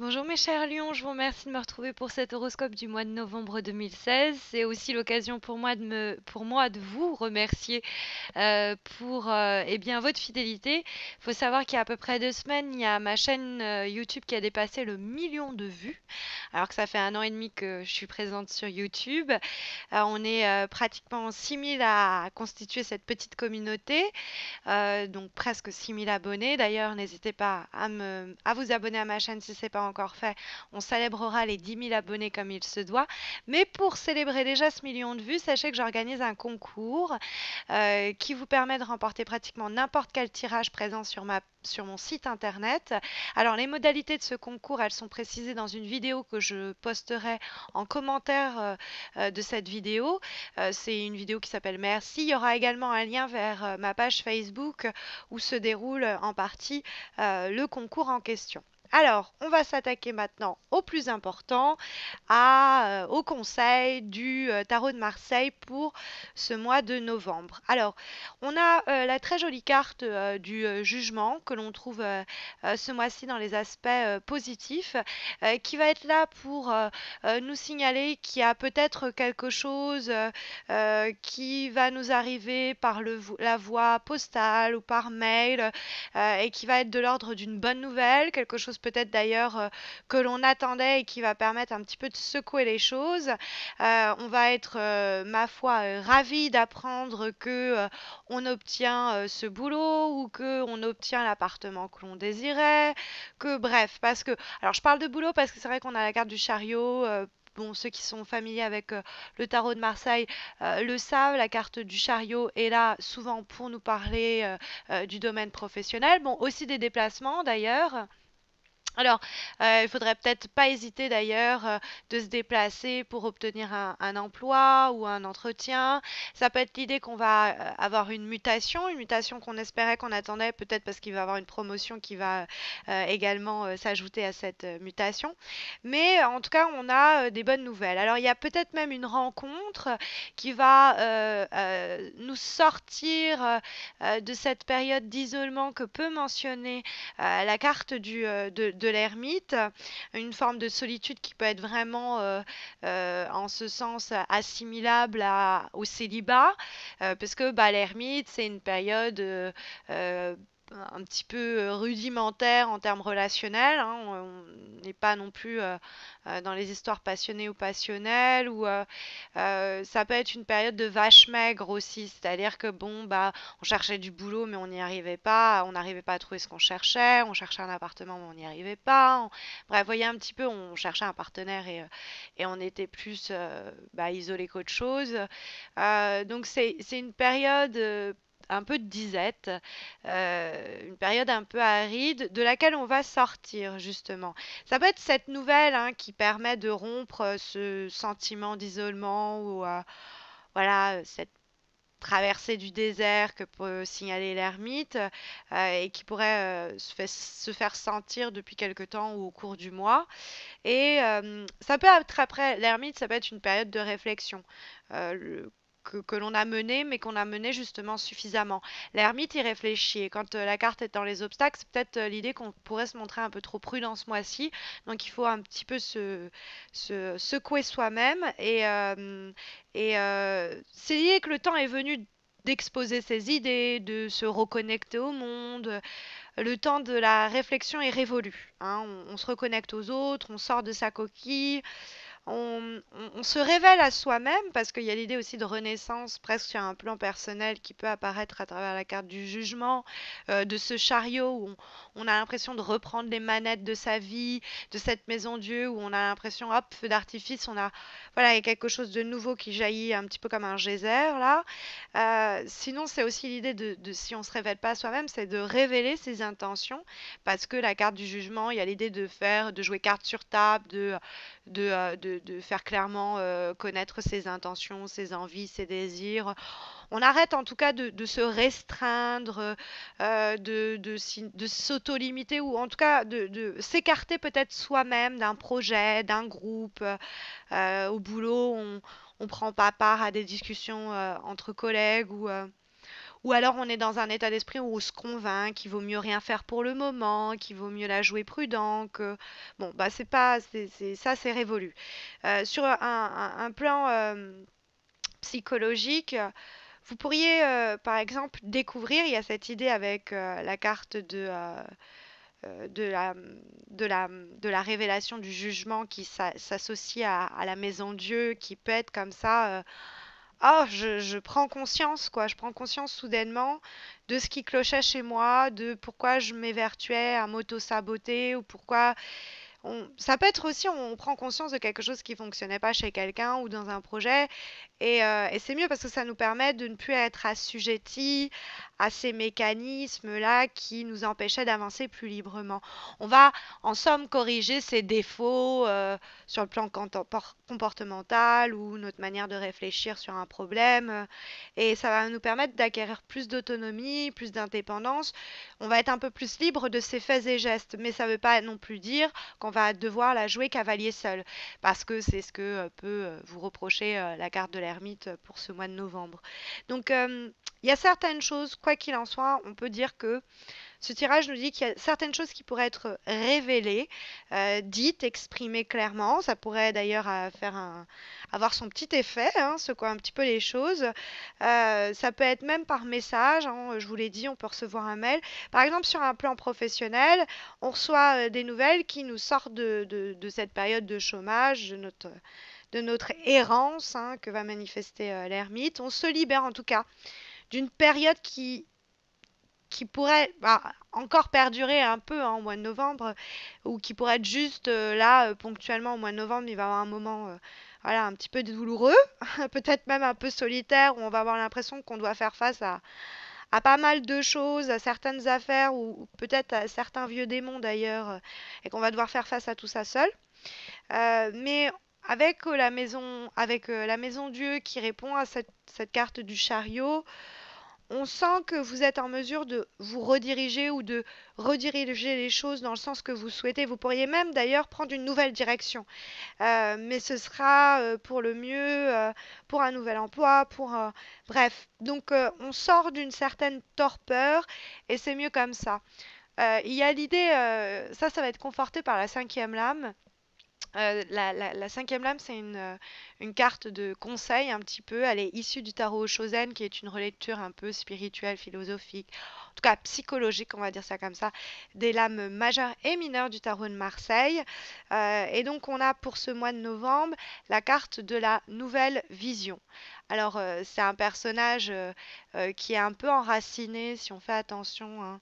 Bonjour mes chers lions, je vous remercie de me retrouver pour cet horoscope du mois de novembre 2016. C'est aussi l'occasion pour moi de vous remercier pour eh bien, votre fidélité. Il faut savoir qu'il y a à peu près 2 semaines, il y a ma chaîne YouTube qui a dépassé le million de vues, alors que ça fait 1 an et demi que je suis présente sur YouTube. On est pratiquement 6000 à constituer cette petite communauté, donc presque 6000 abonnés. D'ailleurs, n'hésitez pas à vous abonner à ma chaîne si ce n'est pas encore fait. On célébrera les 10 000 abonnés comme il se doit. Mais pour célébrer déjà ce million de vues, sachez que j'organise un concours qui vous permet de remporter pratiquement n'importe quel tirage présent sur mon site internet. Alors les modalités de ce concours, elles sont précisées dans une vidéo que je posterai en commentaire de cette vidéo. C'est une vidéo qui s'appelle Merci. Il y aura également un lien vers ma page Facebook où se déroule en partie le concours en question. Alors, on va s'attaquer maintenant au plus important, au conseil du tarot de Marseille pour ce mois de novembre. Alors, on a la très jolie carte du jugement que l'on trouve ce mois-ci dans les aspects positifs, qui va être là pour nous signaler qu'il y a peut-être quelque chose qui va nous arriver par la voie postale ou par mail, et qui va être de l'ordre d'une bonne nouvelle, quelque chose peut-être d'ailleurs que l'on attendait et qui va permettre un petit peu de secouer les choses. On va être, ma foi, ravis d'apprendre que on obtient ce boulot ou que on obtient l'appartement que l'on désirait, que bref, parce que, alors je parle de boulot parce que c'est vrai qu'on a la carte du chariot. Bon, ceux qui sont familiers avec le tarot de Marseille le savent, la carte du chariot est là souvent pour nous parler du domaine professionnel, bon, aussi des déplacements d'ailleurs. Alors, il faudrait peut-être pas hésiter d'ailleurs de se déplacer pour obtenir un emploi ou un entretien. Ça peut être l'idée qu'on va avoir une mutation qu'on espérait, qu'on attendait, peut-être parce qu'il va y avoir une promotion qui va également s'ajouter à cette mutation. Mais en tout cas, on a des bonnes nouvelles. Alors, il y a peut-être même une rencontre qui va nous sortir de cette période d'isolement que peut mentionner la carte de l'ermite, une forme de solitude qui peut être vraiment, en ce sens, assimilable au célibat, parce que bah, l'ermite, c'est une période un petit peu rudimentaire en termes relationnels, hein. On n'est pas non plus dans les histoires passionnées ou passionnelles, ou ça peut être une période de vache maigre aussi, c'est-à-dire que bon, bah, on cherchait du boulot, mais on n'y arrivait pas. On n'arrivait pas à trouver ce qu'on cherchait. On cherchait un appartement, mais on n'y arrivait pas. Bref, vous voyez un petit peu, on cherchait un partenaire et on était plus bah, isolé qu'autre chose. Donc c'est une période un peu de disette, une période un peu aride de laquelle on va sortir justement. Ça peut être cette nouvelle hein, qui permet de rompre ce sentiment d'isolement ou voilà cette traversée du désert que peut signaler l'ermite et qui pourrait se faire sentir depuis quelque temps ou au cours du mois. Et ça peut être après l'ermite, ça peut être une période de réflexion. Que l'on a menée, mais qu'on a menée justement suffisamment. L'ermite y réfléchit, et quand la carte est dans les obstacles, c'est peut-être l'idée qu'on pourrait se montrer un peu trop prudent ce mois-ci, donc il faut un petit peu se secouer soi-même, et c'est l'idée que le temps est venu d'exposer ses idées, de se reconnecter au monde. Le temps de la réflexion est révolu, hein. On se reconnecte aux autres, on sort de sa coquille, on se révèle à soi-même parce qu'il y a l'idée aussi de renaissance presque sur un plan personnel qui peut apparaître à travers la carte du jugement, de ce chariot où on a l'impression de reprendre les manettes de sa vie, de cette maison Dieu où on a l'impression, hop, feu d'artifice, voilà, il y a quelque chose de nouveau qui jaillit un petit peu comme un geyser là. Sinon, c'est aussi l'idée si on se révèle pas à soi-même, c'est de révéler ses intentions parce que la carte du jugement, il y a l'idée de jouer carte sur table, de faire clairement connaître ses intentions, ses envies, ses désirs. On arrête en tout cas de se restreindre, de s'auto-limiter ou en tout cas de s'écarter peut-être soi-même d'un projet, d'un groupe. Au boulot, on ne prend pas part à des discussions entre collègues Ou alors on est dans un état d'esprit où on se convainc qu'il vaut mieux rien faire pour le moment, qu'il vaut mieux la jouer prudent, que bon bah c'est pas ça c'est révolu. Sur un plan psychologique, vous pourriez par exemple découvrir, il y a cette idée avec la carte euh, de la, de la révélation du jugement qui s'associe à la maison Dieu, qui peut être comme ça. Oh, je prends conscience, quoi. Je prends conscience soudainement de ce qui clochait chez moi, de pourquoi je m'évertuais à m'auto-saboter ou pourquoi ça peut être aussi, on prend conscience de quelque chose qui fonctionnait pas chez quelqu'un ou dans un projet, et c'est mieux parce que ça nous permet de ne plus être assujettis à ces mécanismes-là qui nous empêchaient d'avancer plus librement. On va, en somme, corriger ces défauts sur le plan comportemental ou notre manière de réfléchir sur un problème, et ça va nous permettre d'acquérir plus d'autonomie, plus d'indépendance. On va être un peu plus libre de ses faits et gestes, mais ça ne veut pas non plus dire qu'on va devoir la jouer cavalier seul, parce que c'est ce que peut vous reprocher la carte de l'ermite pour ce mois de novembre. Donc il y a certaines choses, quoi qu'il en soit, on peut dire que ce tirage nous dit qu'il y a certaines choses qui pourraient être révélées, dites, exprimées clairement. Ça pourrait d'ailleurs avoir son petit effet, hein, secouer un petit peu les choses. Ça peut être même par message, hein, je vous l'ai dit, on peut recevoir un mail. Par exemple, sur un plan professionnel, on reçoit des nouvelles qui nous sortent de cette période de chômage, de notre errance, hein, que va manifester l'ermite. On se libère en tout cas d'une période qui pourrait encore perdurer un peu hein, au mois de novembre, ou qui pourrait être juste là, ponctuellement au mois de novembre, il va y avoir un moment voilà, un petit peu douloureux, peut-être même un peu solitaire, où on va avoir l'impression qu'on doit faire face à pas mal de choses, à certaines affaires, ou peut-être à certains vieux démons d'ailleurs, et qu'on va devoir faire face à tout ça seul. Mais avec la maison Dieu qui répond à cette carte du chariot, on sent que vous êtes en mesure de vous rediriger ou de rediriger les choses dans le sens que vous souhaitez. Vous pourriez même d'ailleurs prendre une nouvelle direction. Mais ce sera pour le mieux, pour un nouvel emploi, bref. Donc on sort d'une certaine torpeur et c'est mieux comme ça. Il y a l'idée, ça va être conforté par la cinquième lame. La cinquième lame, c'est une carte de conseil un petit peu. Elle est issue du tarot Shosen, qui est une relecture un peu spirituelle, philosophique, en tout cas psychologique, on va dire ça comme ça, des lames majeures et mineures du tarot de Marseille. Et donc, on a pour ce mois de novembre la carte de la nouvelle vision. Alors, c'est un personnage qui est un peu enraciné, si on fait attention, hein.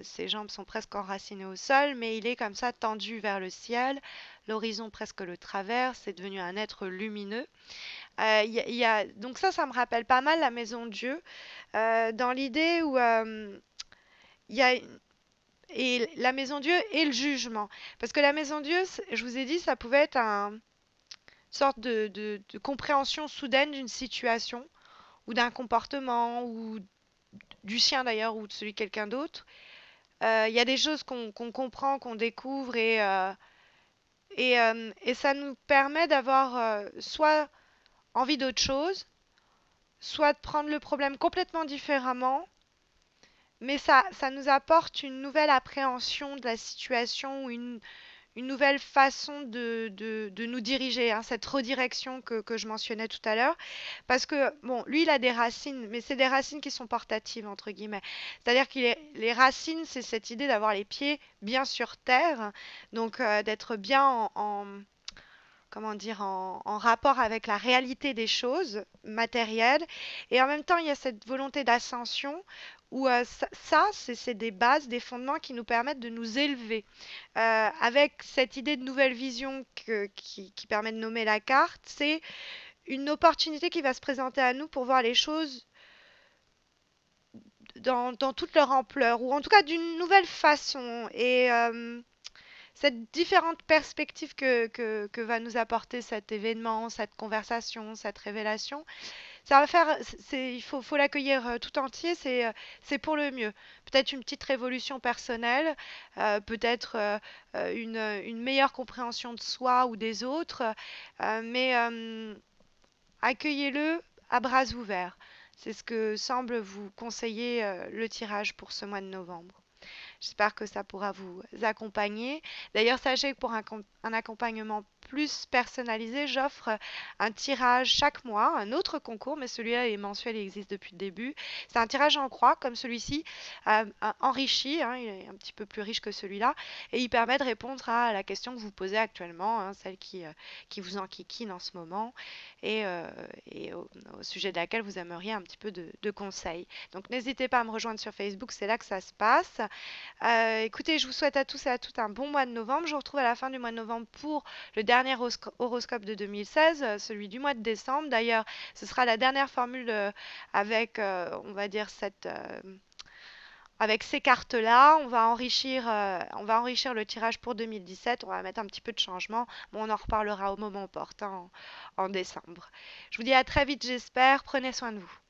Ses jambes sont presque enracinées au sol, mais il est comme ça tendu vers le ciel. L'horizon presque le traverse, c'est devenu un être lumineux. Donc ça me rappelle pas mal la Maison Dieu, dans l'idée où il y a et la Maison Dieu et le jugement. Parce que la Maison Dieu, je vous ai dit, ça pouvait être une sorte de compréhension soudaine d'une situation ou d'un comportement ou du sien d'ailleurs ou de celui de quelqu'un d'autre. Il y a des choses qu'on comprend, qu'on découvre et ça nous permet d'avoir soit envie d'autre chose, soit de prendre le problème complètement différemment, mais ça nous apporte une nouvelle appréhension de la situation ou une nouvelle façon de nous diriger, hein, cette redirection que je mentionnais tout à l'heure. Parce que, bon, lui, il a des racines, mais c'est des racines qui sont portatives, entre guillemets. C'est-à-dire que les racines, c'est cette idée d'avoir les pieds bien sur terre, donc d'être bien comment dire, en rapport avec la réalité des choses matérielles. Et en même temps, il y a cette volonté d'ascension où c'est des bases, des fondements qui nous permettent de nous élever. Avec cette idée de nouvelle vision qui permet de nommer la carte, c'est une opportunité qui va se présenter à nous pour voir les choses dans toute leur ampleur, ou en tout cas d'une nouvelle façon. Et cette différente perspective que va nous apporter cet événement, cette conversation, cette révélation, ça va faire, faut l'accueillir tout entier, c'est pour le mieux. Peut-être une petite révolution personnelle, peut-être une meilleure compréhension de soi ou des autres, mais accueillez-le à bras ouverts. C'est ce que semble vous conseiller le tirage pour ce mois de novembre. J'espère que ça pourra vous accompagner. D'ailleurs, sachez que pour un accompagnement plus personnalisé, j'offre un tirage chaque mois, un autre concours, mais celui-là est mensuel, il existe depuis le début. C'est un tirage en croix, comme celui-ci, enrichi, hein, il est un petit peu plus riche que celui-là, et il permet de répondre à la question que vous posez actuellement, hein, celle qui vous enquiquine en ce moment, et, euh, et au sujet de laquelle vous aimeriez un petit peu de conseils. Donc n'hésitez pas à me rejoindre sur Facebook, c'est là que ça se passe. Écoutez, je vous souhaite à tous et à toutes un bon mois de novembre. Je vous retrouve à la fin du mois de novembre pour le dernier horoscope de 2016, celui du mois de décembre. D'ailleurs, ce sera la dernière formule avec, on va dire, avec ces cartes-là. On va enrichir le tirage pour 2017. On va mettre un petit peu de changement, mais on en reparlera au moment opportun en décembre. Je vous dis à très vite, j'espère. Prenez soin de vous.